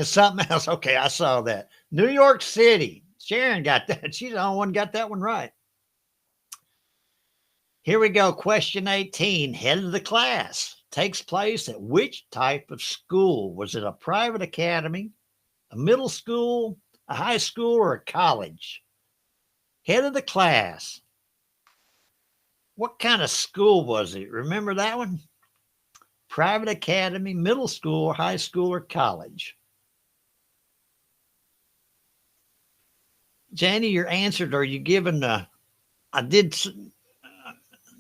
something else. Okay, I saw that. New York City. Sharon got that. She's the only one got that one right. Here we go. Question 18. Head of the class takes place at which type of school? Was it a private academy, a middle school, a high school, or a college? Head of the class. What kind of school was it? Remember that one? Private academy, middle school, high school, or college? Janie, you're answered. Are you given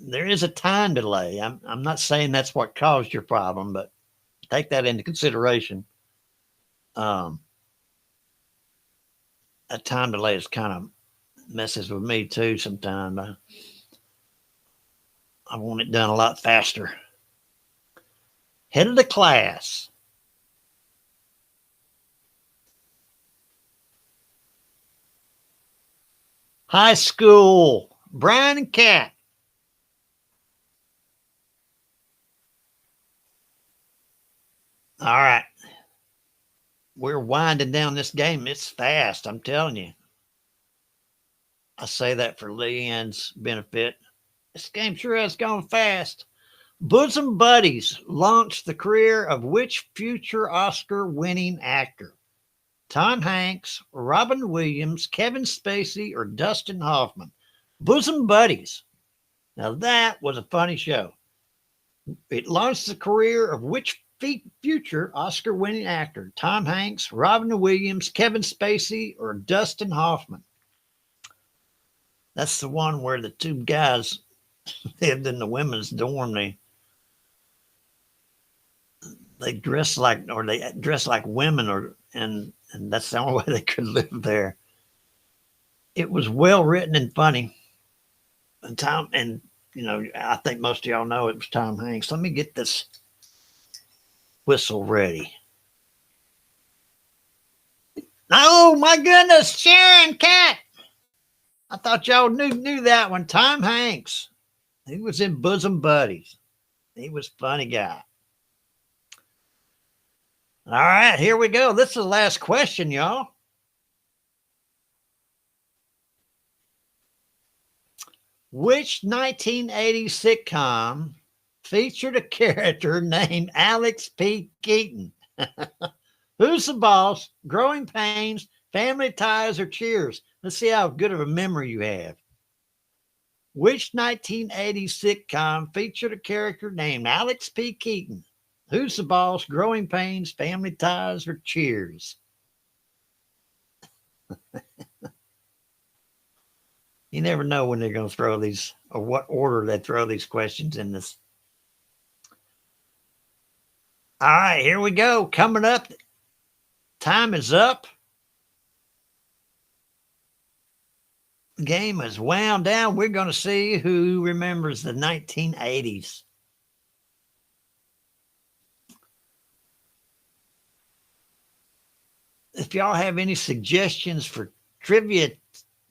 there is a time delay. I'm not saying that's what caused your problem, but take that into consideration. A time delay is kind of messes with me too sometimes. I want it done a lot faster. Head of the class. High School. Brian and Kat. All right. We're winding down this game. It's fast, I'm telling you. I say that for Leanne's benefit. This game sure has gone fast. Bosom Buddies launched the career of which future Oscar-winning actor? Tom Hanks, Robin Williams, Kevin Spacey, or Dustin Hoffman? Bosom Buddies. Now that was a funny show. It launched the career of which future Oscar-winning actor? Tom Hanks, Robin Williams, Kevin Spacey, or Dustin Hoffman? That's the one where the two guys lived in the women's dorm. They dress like women, and that's the only way they could live there. It was well written and funny. And I think most of y'all know it was Tom Hanks. Let me get this whistle ready. Oh my goodness, Sharon, Cat. I thought y'all knew that one. Tom Hanks. He was in Bosom Buddies. He was a funny guy. All right, here we go. This is the last question, y'all. Which 1980s sitcom featured a character named Alex P. Keaton? Who's the Boss? Growing Pains, Family Ties, or Cheers? Let's see how good of a memory you have. Which 1980s sitcom featured a character named Alex P. Keaton? Who's the Boss? Growing Pains, Family Ties, or Cheers? You never know when they're going to throw these, or what order they throw these questions in this. All right, here we go. Coming up. Time is up. The game is wound down. We're going to see who remembers the 1980s. If y'all have any suggestions for trivia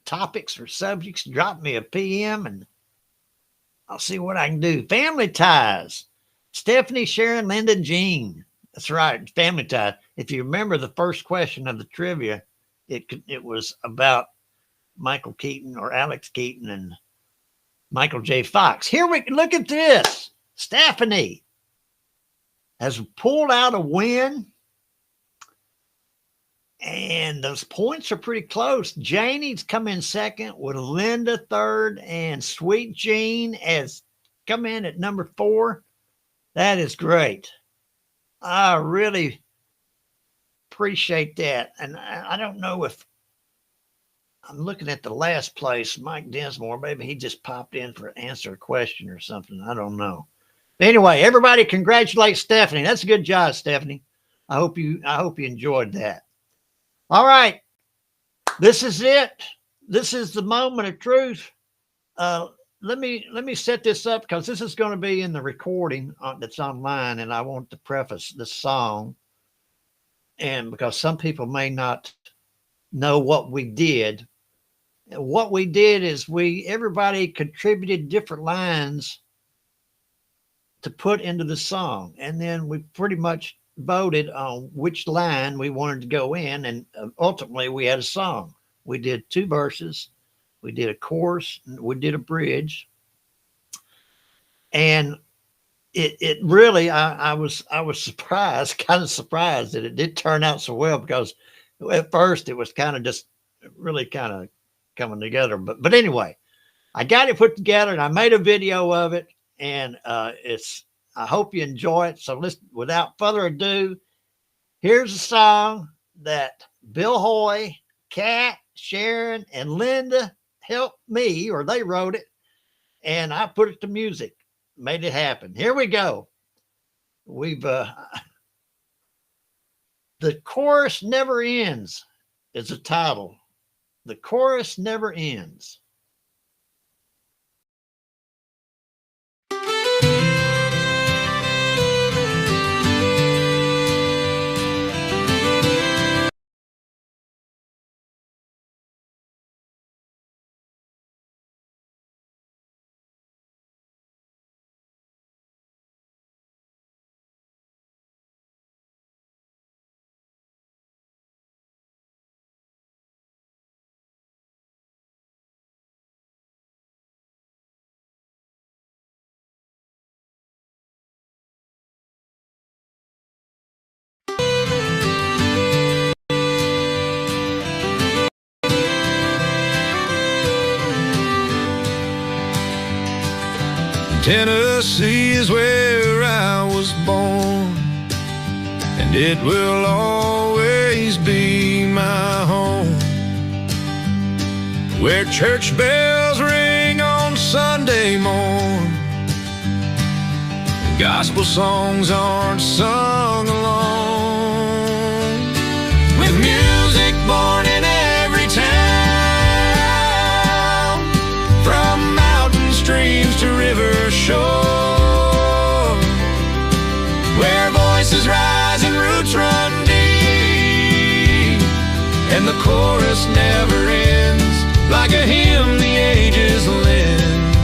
topics or subjects, drop me a PM and I'll see what I can do. Family Ties. Stephanie, Sharon, Linda, Jean. That's right, Family Ties. If you remember the first question of the trivia, it was about Michael Keaton or Alex Keaton and Michael J. Fox. Here we look at this. Stephanie has pulled out a win. And those points are pretty close. Janie's come in second with Linda third, and Sweet Jean has come in at number 4. That is great. I really appreciate that. And I don't know if I'm looking at the last place, Mike Dinsmore. Maybe he just popped in for answer a question or something. I don't know. But anyway, everybody congratulate Stephanie. That's a good job, Stephanie. I hope you enjoyed that. All right, this is it. This is the moment of truth. Let me set this up because this is going to be in the recording that's online, and I want to preface this song. And because some people may not know what we did. What we did is everybody contributed different lines to put into the song, and then we pretty much voted on which line we wanted to go in, and ultimately we had a song. We did 2 verses, we did a chorus, and we did a bridge. And it really, I was surprised, kind of surprised that it did turn out so well, because at first it was kind of just really kind of coming together. But anyway, I got it put together and I made a video of it, and I hope you enjoy it. So without further ado, here's a song that Bill Hoy, Kat, Sharon, and Linda helped me, or they wrote it, and I put it to music, made it happen. Here we go. The Chorus Never Ends is the title. The Chorus Never Ends. Tennessee is where I was born, and it will always be my home. Where church bells ring on Sunday morn, gospel songs aren't sung alone. With music born in every town, from mountain streams to river shore, where voices rise and roots run deep, and the chorus never ends, like a hymn the ages lend.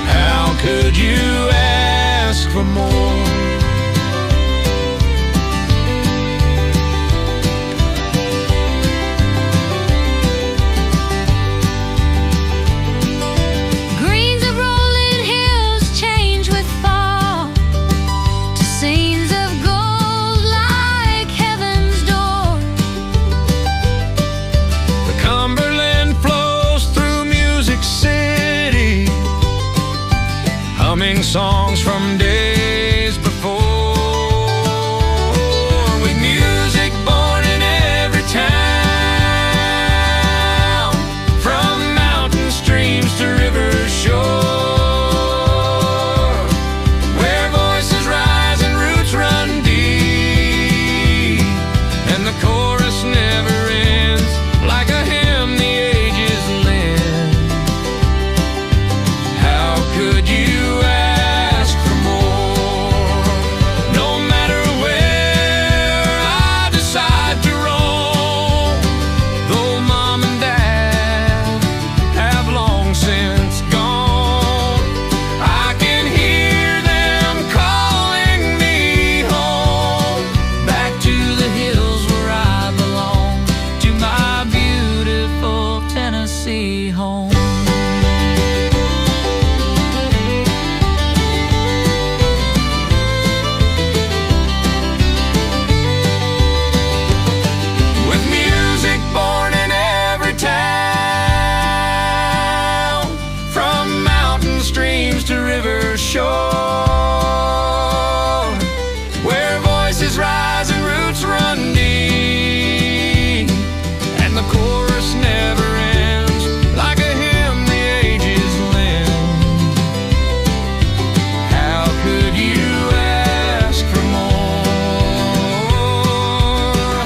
How could you ask for more? Greens of rolling hills change with fall to scenes of gold like heaven's door. The Cumberland flows through Music City, humming songs from days before. With music born in every town, from mountain streams to river shore, where voices rise and roots run deep, and the chorus never ends, like a hymn the ages lend. How could you ask for more? No matter where I decide to roam, though mom and dad have long since gone, I can hear them calling me home, back to the hills where I belong, to my beautiful Tennessee home. With music born in every town, from mountain streams to river shore, where voices rise and roots run deep, and the chorus never ends, like a hymn the ages lend. How could you ask for more?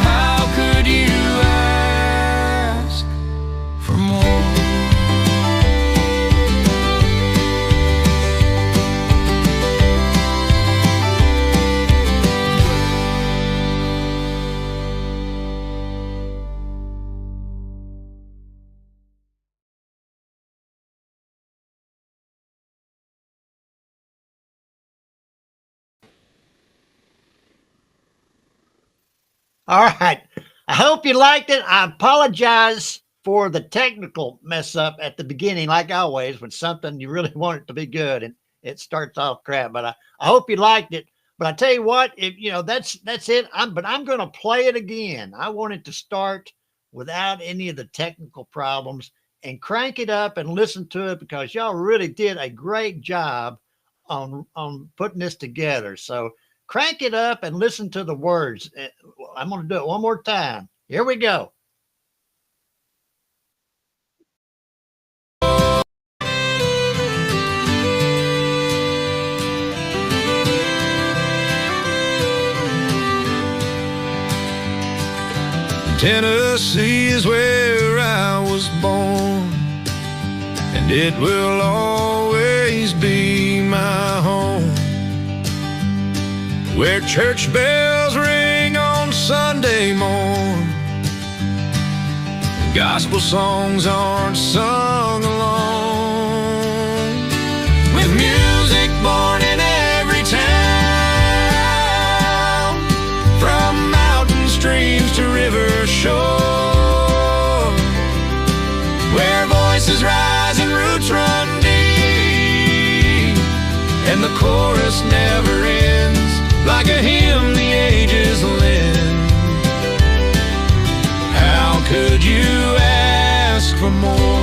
How could you ask for more? All right. I hope you liked it. I apologize for the technical mess up at the beginning, like always, when something you really want it to be good and it starts off crap. But I hope you liked it. But I tell you what, if you know, that's it. I'm going to play it again. I want it to start without any of the technical problems and crank it up and listen to it, because y'all really did a great job on putting this together. So crank it up and listen to the words. I'm going to do it one more time. Here we go. Tennessee is where I was born, and it will always be my home. Where church bells ring on Sunday morn, gospel songs aren't sung alone. With music born in every town, from mountain streams to river shore, where voices rise and roots run deep, and the chorus never ends, like a hymn the ages lend. How could you ask for more?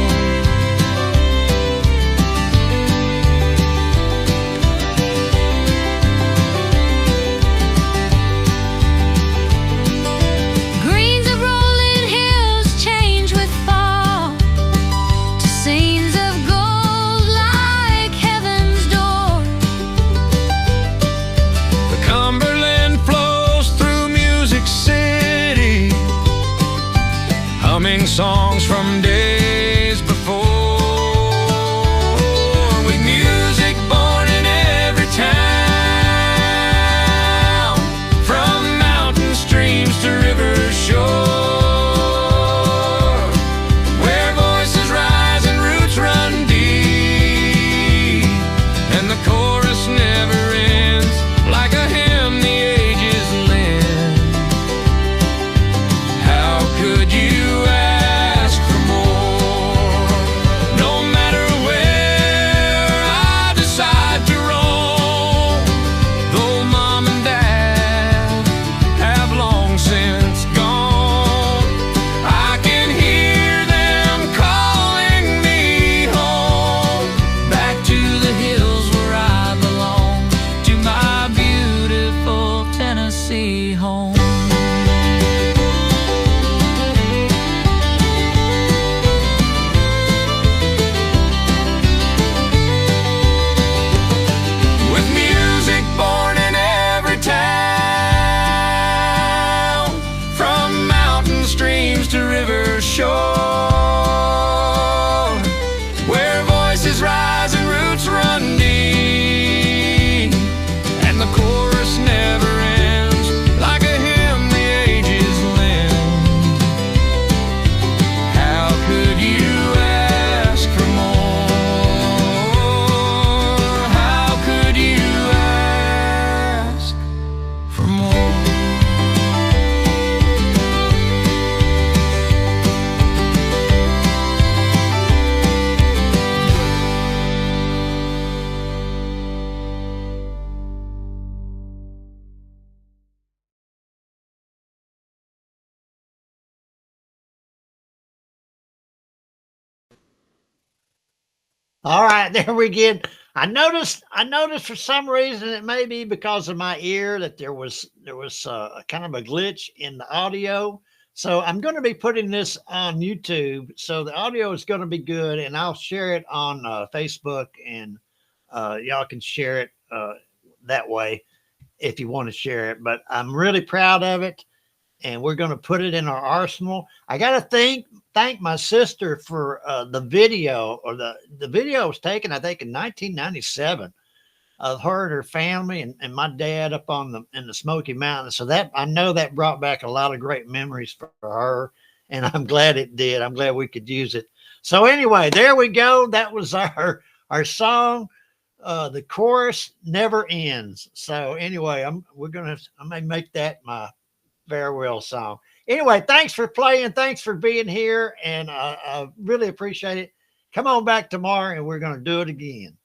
songs from days before. With music born in every town, from mountain streams to river shore, where voices rise and roots run deep, and the chorus never ends, like a hymn the ages lend. How could you ask for more? No matter where I decide to roam, though mom and dad have long since gone, I can hear them calling me home, back to the hills where I belong, to my beautiful Tennessee home. With music born in every town, from mountain streams to river shore, where voices rise and roots run deep, and the chorus never ends, like a hymn the ages lend. How could you ask for more? How could you ask for more? All right, there we get. I noticed for some reason, it may be because of my ear, that there was kind of a glitch in the audio. So I'm going to be putting this on YouTube, so the audio is going to be good, and I'll share it on Facebook, and y'all can share it that way if you want to share it. But I'm really proud of it, and we're going to put it in our arsenal. I got to thank my sister for the video, or the video was taken, I think, in 1997, of her and her family, and my dad up in the Smoky Mountains. So that, I know that brought back a lot of great memories for her, and I'm glad it did. I'm glad we could use it. So anyway, there we go. That was our song. The chorus never ends. So anyway, I may make that my farewell song. Anyway, thanks for playing. Thanks for being here. And I really appreciate it. Come on back tomorrow and we're going to do it again.